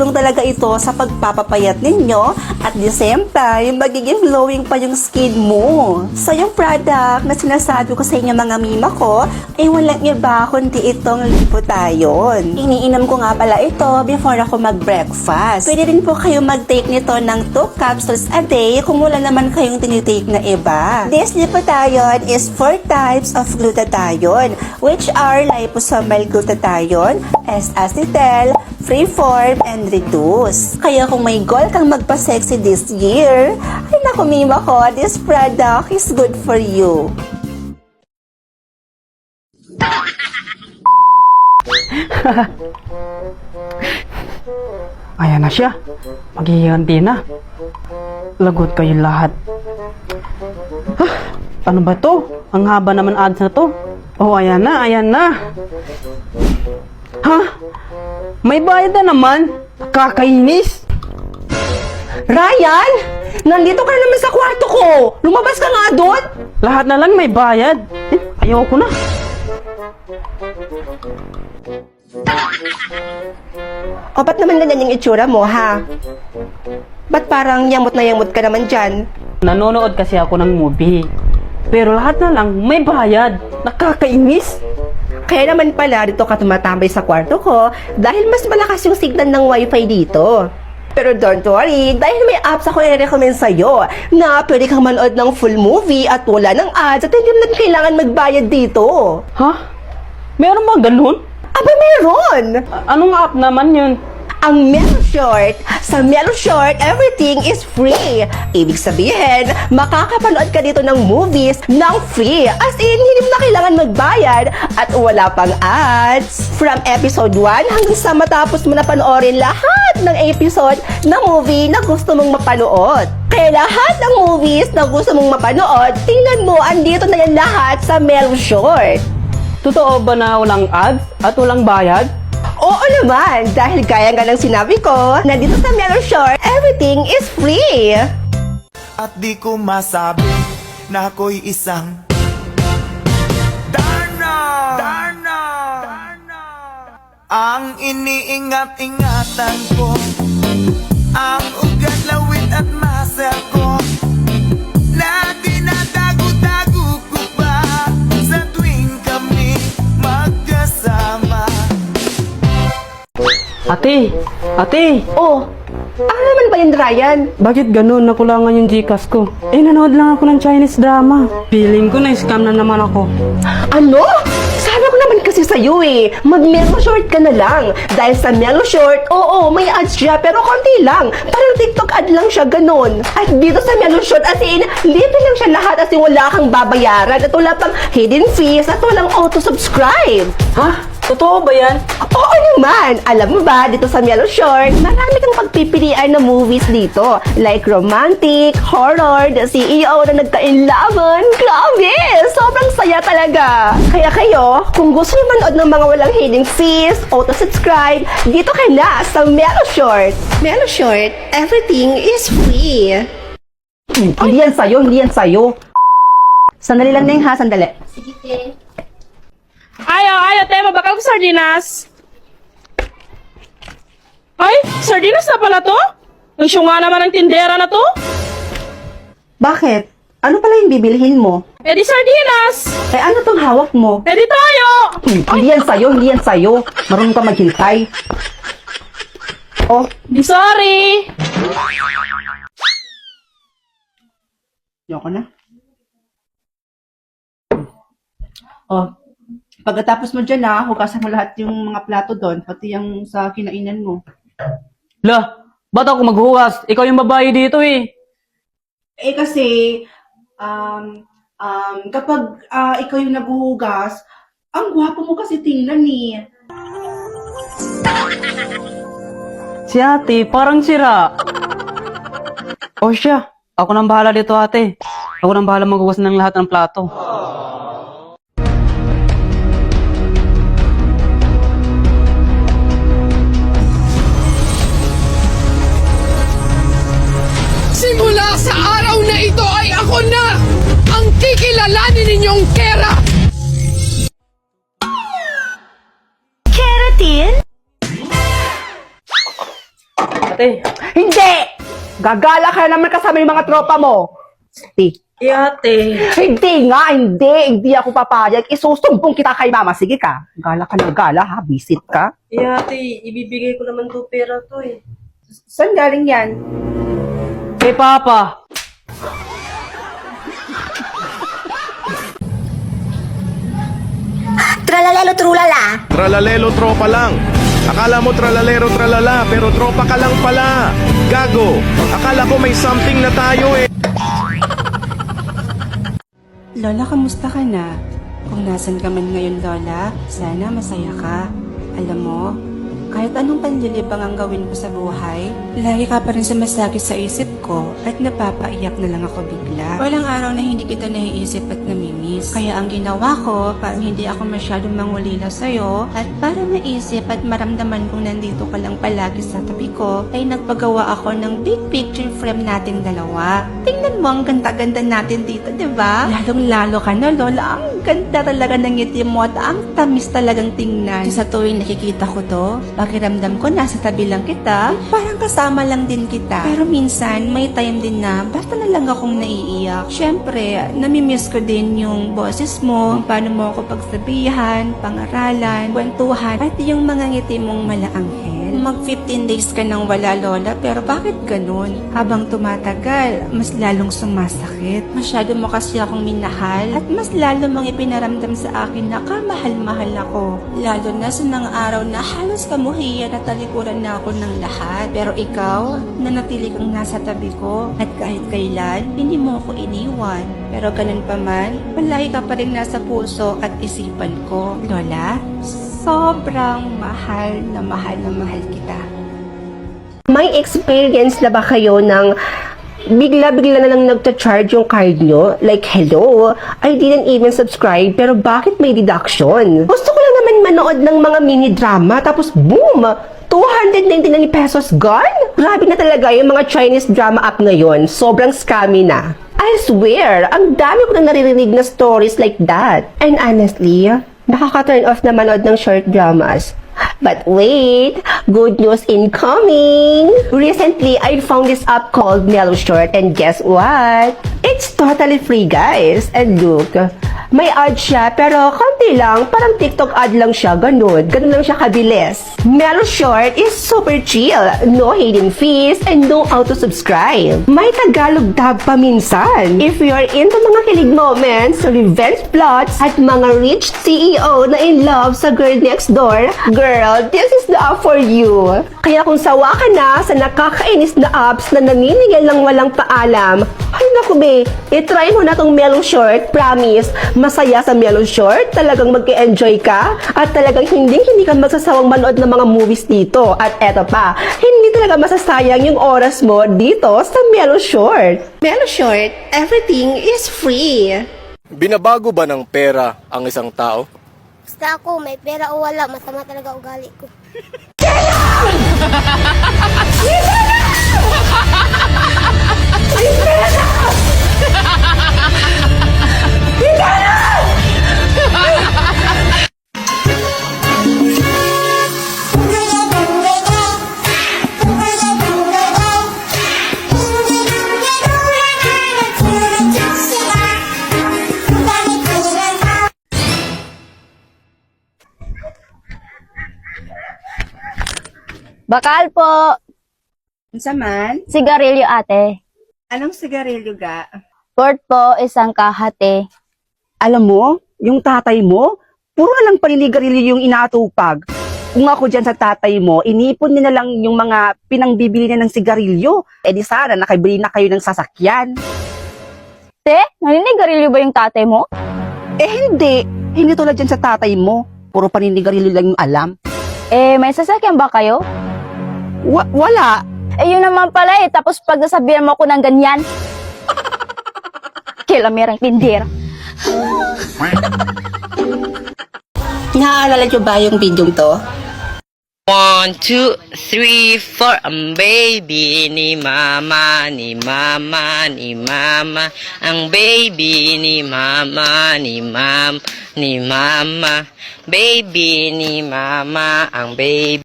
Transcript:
Tulong talaga ito sa pagpapapayat ninyo at the same time, magiging glowing pa yung skin mo. So yung product na sinasabi ko sa inyo mga mima ko ay walang iba kundi itong Liputayon. Iniinom ko nga pala ito before ako mag-breakfast. Pwede rin po kayo mag-take nito ng 2 capsules a day kung wala naman kayong tinitake na iba. This Liputayon is 4 types of glutathione which are liposomal glutathione, S-acetyl, freeform, and reduce. Kaya kung may goal kang magpa-sexy this year, ay naku mima ko, this product is good for you. Ayan na siya. Maghihiganti na. Lagot kayo lahat. Ano ba to? Ang haba naman ads na to. Oh, ayan na, ayan na. Ha? May bayad na naman. Kakainis. Ryan! Nandito ka na naman sa kwarto ko! Lumabas ka nga doon! Lahat na lang may bayad. Ayoko na. O ba't naman ganyan yung itsura mo, ha? Ba't parang yamot na yamot ka naman dyan? Nanonood kasi ako ng movie. Pero lahat na lang may bayad. Nakakainis. Kaya naman pala dito ka tumatambay sa kwarto ko dahil mas malakas yung signal ng wifi dito. Pero don't worry, dahil may apps ako i-recommend sa'yo na pwede kang manood ng full movie at wala ng ads at hindi mo lang kailangan magbayad dito. Ha? Meron ba ganun? Aba, meron! Anong app naman yun? Ang Meloshort. Sa Meloshort, everything is free. Ibig sabihin, makakapanood ka dito ng movies ng free. As in, hindi mo na kailangan magbayad at wala pang ads. From episode 1 hanggang sa matapos mo na panoorin lahat ng episode na movie na gusto mong mapanood. Kaya lahat ng movies na gusto mong mapanood, tingnan mo, andito na yan lahat sa Meloshort. Totoo ba na walang ads at walang bayad? Oo naman, dahil gaya nga ng sinabi ko, na dito sa Meloshort, everything is free. At di ko masabi na ako'y isang Darna! Darna! Darna! Ang iniingat-ingatan ko, ang ugat, lawit at muscle ko, na dinadago-dago ko pa sa tuwing kami magkasama. Ate! Ate! Oh, ano naman ba yun, Ryan? Bakit ganun? Nakulangan yung Gcash ko. Nanood lang ako ng Chinese drama. Feeling ko na-scam na naman ako. Ano? Sabi ko naman kasi sa'yo eh, mag-Meloshort ka na lang. Dahil sa Meloshort, oo, may ads siya, pero konti lang. Parang TikTok ad lang siya, ganun. At dito sa Meloshort, as in, libre lang siya lahat as in wala kang babayaran at wala pang hidden fees at walang auto-subscribe. Ha? Totoo ba yan? Oo naman! Alam mo ba, dito sa Meloshort, marami kang pagpipilian na movies dito. Like romantic, horror, the CEO na nagka-inlaban. Grabe! Sobrang saya talaga! Kaya kayo, kung gusto niyo manood ng mga walang hidden fees, auto-subscribe, dito ka na sa Meloshort. Meloshort, everything is free. Hindi yan sa'yo, hindi yan sa'yo. Sandali lang na yung ha, sandali. Ayaw, te, mabakal ko sardinas. Ay, sardinas na pala to? Ang syunga naman ng tindera na to? Bakit? Ano pala yung bibilhin mo? Eh di sardinas! Eh ano tong hawak mo? Eh di tayo! Hindi yan sa'yo, hindi yan sa'yo. Marunong ka maghintay. Oh, Di sorry! yoko na. Oh, pagkatapos mo dyan hugasan mo lahat yung mga plato doon, pati yung sa kinainan mo. La, ba't ako maghugas? Ikaw yung babae dito eh. Eh kasi, kapag ikaw yung naghuhugas, ang gwapo mo kasi tingnan eh. Si ate, parang sira. O siya, ako nang bahala dito ate. Ako nang bahala maghugas ng lahat ng plato. Simula sa araw na ito ay ako na ang kikilalanin ninyong Kera! Keratin? Ate. Hindi! Gagala ka na naman kasama yung mga tropa mo. Ate. Ate. Hindi nga, hindi ako papayag. Isusumbong kita kay mama. Sige ka. Gala ka ng gala ha, visit ka. Ate, ibibigay ko naman to pera to eh. Saan galing yan? Kay Papa. Tralalelo trulala. Tralalelo tropa lang. Akala mo tralalero tralala, pero tropa ka lang pala. Gago. Akala ko may something na tayo eh. Lola, kamusta ka na? Kung nasan ka man ngayon, Lola, sana masaya ka. Alam mo, kahit anong panlilibang ang gawin ko sa buhay, lagi ka pa rin sumasakit sa isip ko at napapaiyak na lang ako bigla. Walang araw na hindi kita naiisip at namimiss. Kaya ang ginawa ko, parang hindi ako masyadong mangulila sa'yo at para maisip at maramdaman kong nandito ka lang palagi sa tabi ko, ay nagpagawa ako ng big picture frame natin dalawa. Tingnan mo ang ganda-ganda natin dito, di ba? Lalong-lalo ka na, Lola. Ang ganda talaga ng ngiti mo at ang tamis talagang tingnan. Sa tuwing nakikita ko to, pakiramdam ko nasa tabi lang kita, parang kasama lang din kita. Pero minsan, may time din na basta na lang akong naiiyak. Siyempre, namimiss ko din yung boses mo, kung paano mo ako pagsabihan, pangaralan, kwentuhan, at yung mga ngiti mong malaanghel. Mag 15 days ka nang wala, Lola, pero bakit ganun? Habang tumatagal, mas lalong sumasakit. Masyado mo kasi akong minahal at mas lalo mong ipinaramdam sa akin na kamahal-mahal ako. Lalo na sa nang araw na halos kamuhiya na talikuran na ako ng lahat. Pero ikaw, nanatili kang nasa tabi ko at kahit kailan, hindi mo ako iniwan. Pero ganun pa man, palagi ka pa rin nasa puso at isipan ko. Lola, sobrang mahal na mahal kita. May experience na ba kayo ng bigla-bigla na lang nagta-charge yung card nyo? Like, hello, I didn't even subscribe, pero bakit may deduction? Gusto ko lang naman manood ng mga mini-drama, tapos boom! 299 pesos gone? Grabe na talaga yung mga Chinese drama app ngayon. Sobrang scammy na. I swear, ang dami ko na naririnig na stories like that. And honestly, nakaka-turn off na manood ng short dramas. But wait, good news incoming! Recently, I found this app called Mellow Short, and guess what? It's totally free, guys. And look, may ad siya, pero konti lang, parang TikTok ad lang siya, ganun lang siya kabilis. Mellow Short is super chill, no hidden fees, and no auto-subscribe. May Tagalog dub pa minsan. If you're into mga kilig moments, revenge plots, at mga rich CEO na in love sa girl next door, girl, this is the app for you. Kaya kung sawa ka na sa nakakainis na apps na naninigay lang walang paalam, ay naku be, itry mo na tong Mellow Short. Promise, masaya sa Mellow Short, talagang mag-enjoy ka, at talagang hindi ka magsasawang manood ng mga movies dito. At eto pa, hindi talaga masasayang yung oras mo dito sa Mellow Short. Mellow Short, everything is free. Binabago ba ng pera ang isang tao? Basta ako, may pera o wala, masama talaga ugali ko. Bakal po. Unsa man? Sigarilyo ate. Anong sigarilyo ga? Port po, isang kahate. Alam mo, yung tatay mo, puro na lang paninigarilyo yung inaatupag. Kung ako dyan sa tatay mo, inipon niya na lang yung mga pinangbibili niya ng sigarilyo. Eh di sana, nakabili na kayo ng sasakyan. Te, naninigarilyo ba yung tatay mo? Eh hindi, hindi tulad dyan sa tatay mo. Puro paninigarilyo lang yung alam. Eh, may sasakyan ba kayo? Wala. Eh, yun naman pala eh. Tapos pag nasabihan mo ako ng ganyan. Kilamirang tindir. Naaalala niyo ba yung video to? 1, 2, 3, 4 Ang baby ni mama, ni mama, ni mama. Ang baby ni mama, ni mama, ni mama. Baby ni mama, ang baby.